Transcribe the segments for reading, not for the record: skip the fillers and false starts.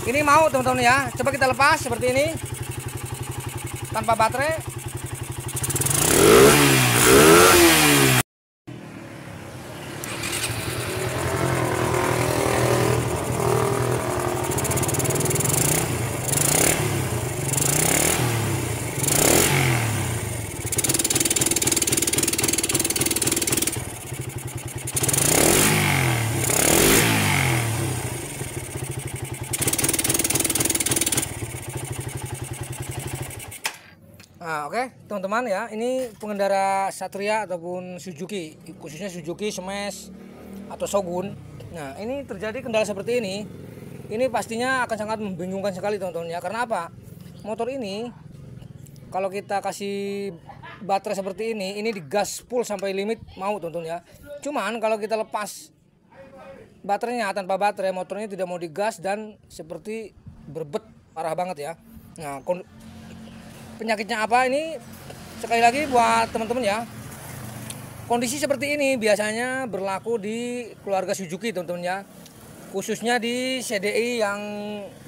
Ini mau teman-teman ya. Coba kita lepas seperti ini tanpa baterai. Nah, oke, teman-teman ya, ini pengendara Satria ataupun Suzuki, khususnya Suzuki Smash atau Shogun. Nah, ini terjadi kendala seperti ini. Ini pastinya akan sangat membingungkan sekali teman-teman ya. Karena apa? Motor ini kalau kita kasih baterai seperti ini digas full sampai limit mau teman-teman ya. Cuman kalau kita lepas baterainya tanpa baterai, motornya tidak mau digas dan seperti berbet parah banget ya. Nah, penyakitnya apa ini? Sekali lagi buat teman-teman ya, kondisi seperti ini biasanya berlaku di keluarga Suzuki teman-teman ya, khususnya di CDI yang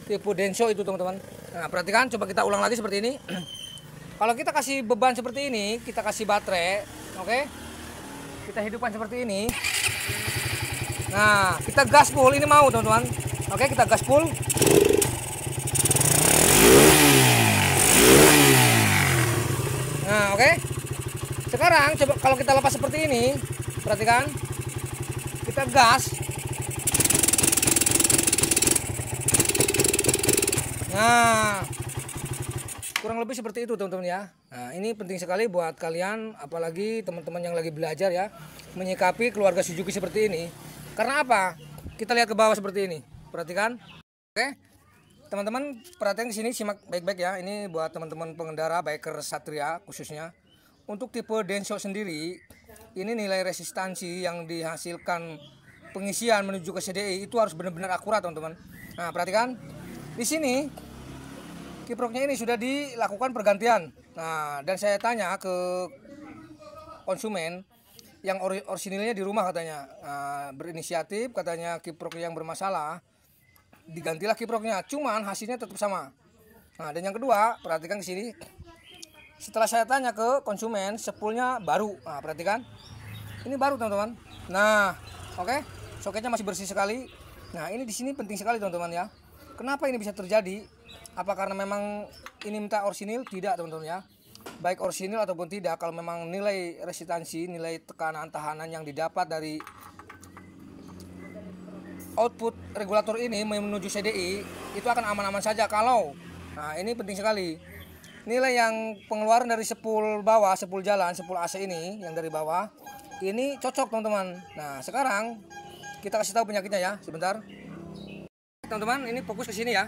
tipe Denso itu teman-teman. Nah, perhatikan, coba kita ulang lagi seperti ini. Kalau kita kasih beban seperti ini, kita kasih baterai, oke, kita hidupkan seperti ini. Nah, kita gas full, ini mau teman-teman. Oke, kita gas full. Nah, oke. Sekarang coba kalau kita lepas seperti ini, perhatikan. Kita gas. Nah, kurang lebih seperti itu teman-teman ya. Nah, ini penting sekali buat kalian, apalagi teman-teman yang lagi belajar ya, menyikapi keluarga Suzuki seperti ini. Karena apa? Kita lihat ke bawah seperti ini. Perhatikan. Oke. Teman-teman perhatikan di sini, simak baik-baik ya. Ini buat teman-teman pengendara biker Satria khususnya. Untuk tipe Denso sendiri, ini nilai resistansi yang dihasilkan pengisian menuju ke CDI itu harus benar-benar akurat teman-teman. Nah, perhatikan. Di sini kiproknya ini sudah dilakukan pergantian. Nah, dan saya tanya ke konsumen yang orisinilnya di rumah katanya, berinisiatif katanya kiprok yang bermasalah, digantilah kiproknya, cuman hasilnya tetap sama. Nah, dan yang kedua, perhatikan di sini. Setelah saya tanya ke konsumen, spoolnya baru. Nah, perhatikan. Ini baru, teman-teman. Nah, oke. Soketnya masih bersih sekali. Nah, ini di sini penting sekali, teman-teman ya. Kenapa ini bisa terjadi? Apa karena memang ini minta orsinil? Tidak, teman-teman ya. Baik orsinil ataupun tidak, kalau memang nilai resistansi, nilai tekanan tahanan yang didapat dari output regulator ini menuju CDI itu akan aman-aman saja kalau, nah ini penting sekali, nilai yang pengeluaran dari spool bawah, spool jalan, spool AC ini yang dari bawah ini cocok teman-teman. Nah, sekarang kita kasih tahu penyakitnya ya, sebentar teman-teman. Ini fokus ke sini ya.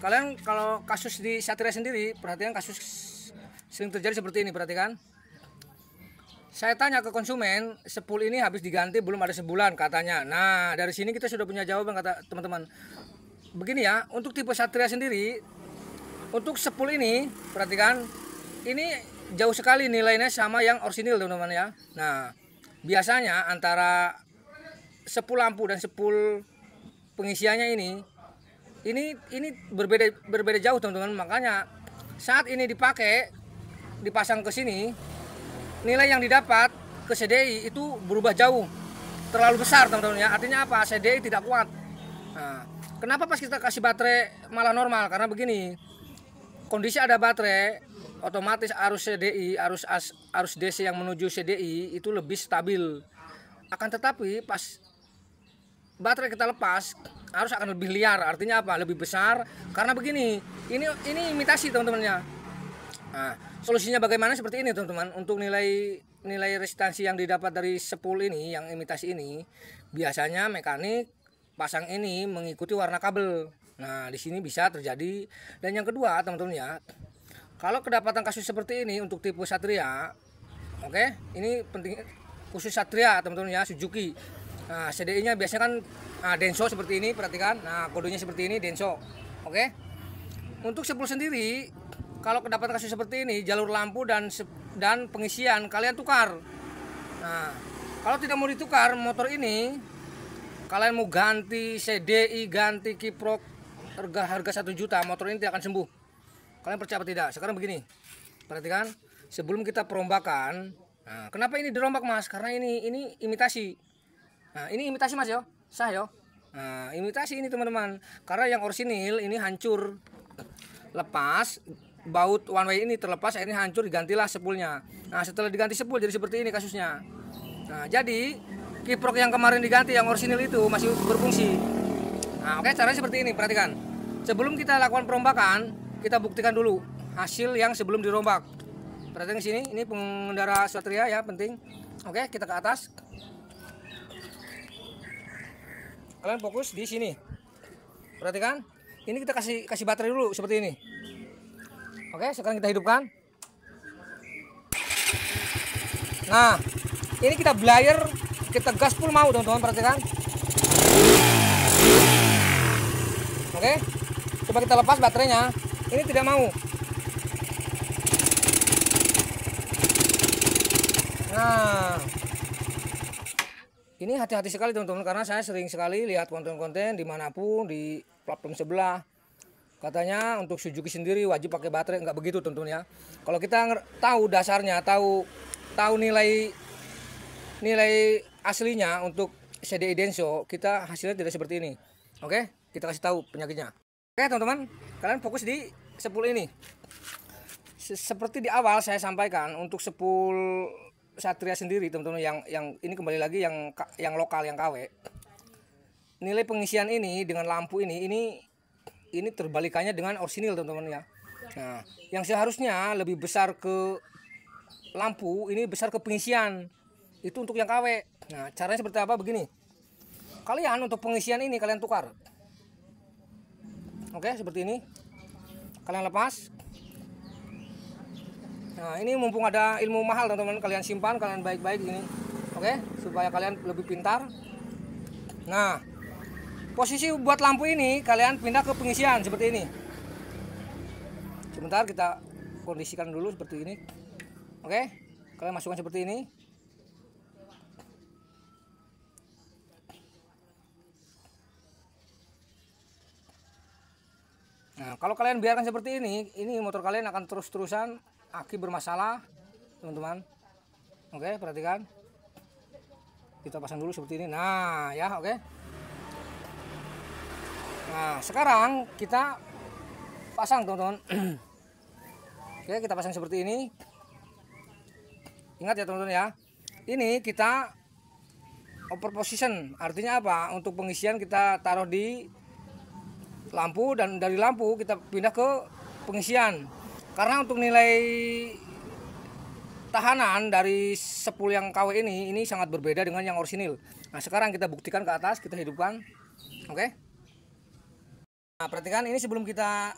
Kalian kalau kasus di Satria sendiri, perhatikan kasus sering terjadi seperti ini. Perhatikan, saya tanya ke konsumen, spool ini habis diganti belum ada sebulan katanya. Nah, dari sini kita sudah punya jawaban kata teman-teman. Begini ya, untuk tipe Satria sendiri, untuk spool ini, perhatikan, ini jauh sekali nilainya sama yang orisinil teman-teman ya. Nah, biasanya antara spool lampu dan spool pengisiannya ini berbeda jauh teman-teman. Makanya saat ini dipakai, dipasang ke sini, nilai yang didapat ke CDI itu berubah jauh, terlalu besar teman-teman ya. Artinya apa? CDI tidak kuat. Nah, kenapa pas kita kasih baterai malah normal? Karena begini, kondisi ada baterai, otomatis arus CDI, arus DC yang menuju CDI itu lebih stabil. Akan tetapi pas baterai kita lepas, arus akan lebih liar. Artinya apa? Lebih besar. Karena begini, ini imitasi teman-teman ya. Nah, solusinya bagaimana? Seperti ini teman-teman. Untuk nilai resistansi yang didapat dari spool ini, yang imitasi ini, biasanya mekanik pasang ini mengikuti warna kabel. Nah, di sini bisa terjadi. Dan yang kedua teman-teman ya, kalau kedapatan kasus seperti ini untuk tipe Satria, oke, ini penting khusus Satria teman-teman ya, Suzuki. Nah, CDI-nya biasanya kan Denso seperti ini, perhatikan. Nah, kodenya seperti ini, Denso. Oke. Untuk spool sendiri, kalau kedapatan kasus seperti ini, jalur lampu dan pengisian kalian tukar. Nah, kalau tidak mau ditukar motor ini, kalian mau ganti CDI, ganti kiprok, harga 1 juta motor ini tidak akan sembuh. Kalian percaya apa tidak? Sekarang begini, perhatikan, sebelum kita perombakan, nah, kenapa ini dirombak mas? Karena ini imitasi. Nah, ini imitasi mas yo, sah yo. Nah, imitasi ini teman-teman, karena yang orisinil ini hancur, lepas, baut one way ini terlepas, akhirnya hancur, digantilah spoolnya. Nah, setelah diganti spool jadi seperti ini kasusnya. Nah, jadi kiprok yang kemarin diganti yang orisinil itu masih berfungsi. Nah, oke, caranya seperti ini, perhatikan. Sebelum kita lakukan perombakan, kita buktikan dulu hasil yang sebelum dirombak. Perhatikan sini, ini pengendara Satria ya, penting. Oke, kita ke atas. Kalian fokus di sini. Perhatikan, ini kita kasih baterai dulu seperti ini. Oke, sekarang kita hidupkan. Nah, ini kita blyer, kita gas full mau teman-teman, perhatikan. Oke, coba kita lepas baterainya. Ini tidak mau. Nah, ini hati-hati sekali teman-teman, karena saya sering sekali lihat konten-konten dimanapun di platform sebelah. Katanya untuk Suzuki sendiri wajib pakai baterai, nggak begitu teman-teman ya. Kalau kita tahu dasarnya, tahu nilai aslinya untuk CDI Denso, kita hasilnya tidak seperti ini. Oke, kita kasih tahu penyakitnya. Oke teman-teman, kalian fokus di spool ini. Seperti di awal saya sampaikan, untuk spool Satria sendiri teman-teman, yang ini kembali lagi yang lokal, yang KW. Nilai pengisian ini dengan lampu ini terbalikannya dengan orisinil teman-teman ya. Nah, yang seharusnya lebih besar ke lampu, ini besar ke pengisian. Itu untuk yang KW. Nah, caranya seperti apa? Begini. Kalian untuk pengisian ini kalian tukar. Oke, seperti ini. Kalian lepas. Nah, ini mumpung ada ilmu mahal teman-teman, kalian simpan, kalian baik-baik ini. Oke, supaya kalian lebih pintar. Nah, posisi buat lampu ini kalian pindah ke pengisian seperti ini. Sebentar kita kondisikan dulu seperti ini. Oke, kalian masukkan seperti ini. Nah, kalau kalian biarkan seperti ini motor kalian akan terus-terusan aki bermasalah, teman-teman. Oke, perhatikan. Kita pasang dulu seperti ini. Nah, ya, oke. Nah, sekarang kita pasang, teman-teman. Oke, kita pasang seperti ini. Ingat ya, teman-teman ya. Ini kita over position. Artinya apa? Untuk pengisian kita taruh di lampu, dan dari lampu kita pindah ke pengisian. Karena untuk nilai tahanan dari spool yang KW ini sangat berbeda dengan yang orisinil. Nah, sekarang kita buktikan ke atas, kita hidupkan. Oke. Nah, perhatikan ini sebelum kita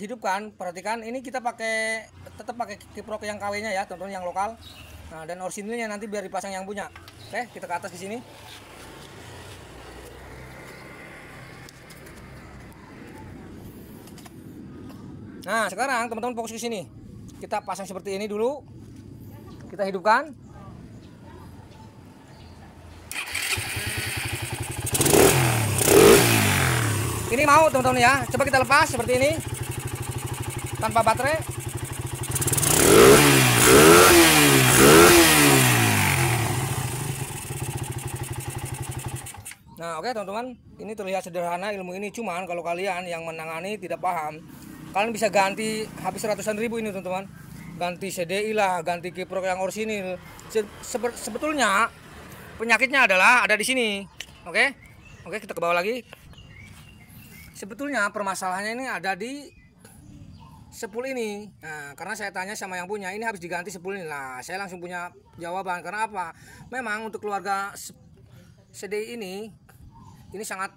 hidupkan, perhatikan ini kita tetap pakai kiprok yang KW-nya ya, teman-teman, yang lokal. Nah, dan orisinilnya nanti biar dipasang yang punya. Oke, kita ke atas di sini. Nah, sekarang teman-teman fokus ke sini. Kita pasang seperti ini dulu. Kita hidupkan. Ini mau teman-teman ya. Coba kita lepas seperti ini. Tanpa baterai. Nah, oke teman-teman. Ini terlihat sederhana ilmu ini. Cuman kalau kalian yang menangani tidak paham, kalian bisa ganti habis ratusan ribu ini teman-teman. Ganti CDI lah, ganti kiprok yang orisinil. Sebetulnya penyakitnya adalah ada di sini. Oke, kita ke bawah lagi. Sebetulnya permasalahannya ini ada di spool ini. Nah, karena saya tanya sama yang punya, ini habis diganti spool ini. Nah, saya langsung punya jawaban. Karena apa? Memang untuk keluarga CDI ini sangat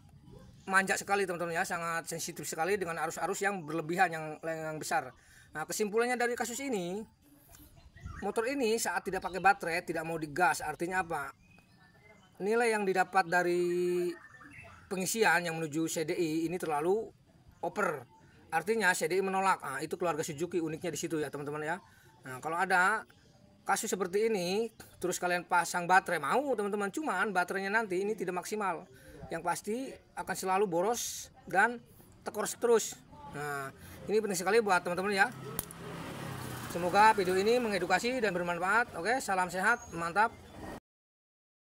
manja sekali teman-teman ya, sangat sensitif sekali dengan arus-arus yang berlebihan, yang besar. Nah, kesimpulannya dari kasus ini, motor ini saat tidak pakai baterai, tidak mau digas, artinya apa? Nilai yang didapat dari pengisian yang menuju CDI ini terlalu over. Artinya CDI menolak. Nah, itu keluarga Suzuki uniknya di situ ya teman-teman ya. Nah, kalau ada kasus seperti ini, terus kalian pasang baterai, mau teman-teman, cuman baterainya nanti ini tidak maksimal. Yang pasti akan selalu boros dan tekor terus. Nah, ini penting sekali buat teman-teman ya. Semoga video ini mengedukasi dan bermanfaat. Oke, salam sehat, mantap.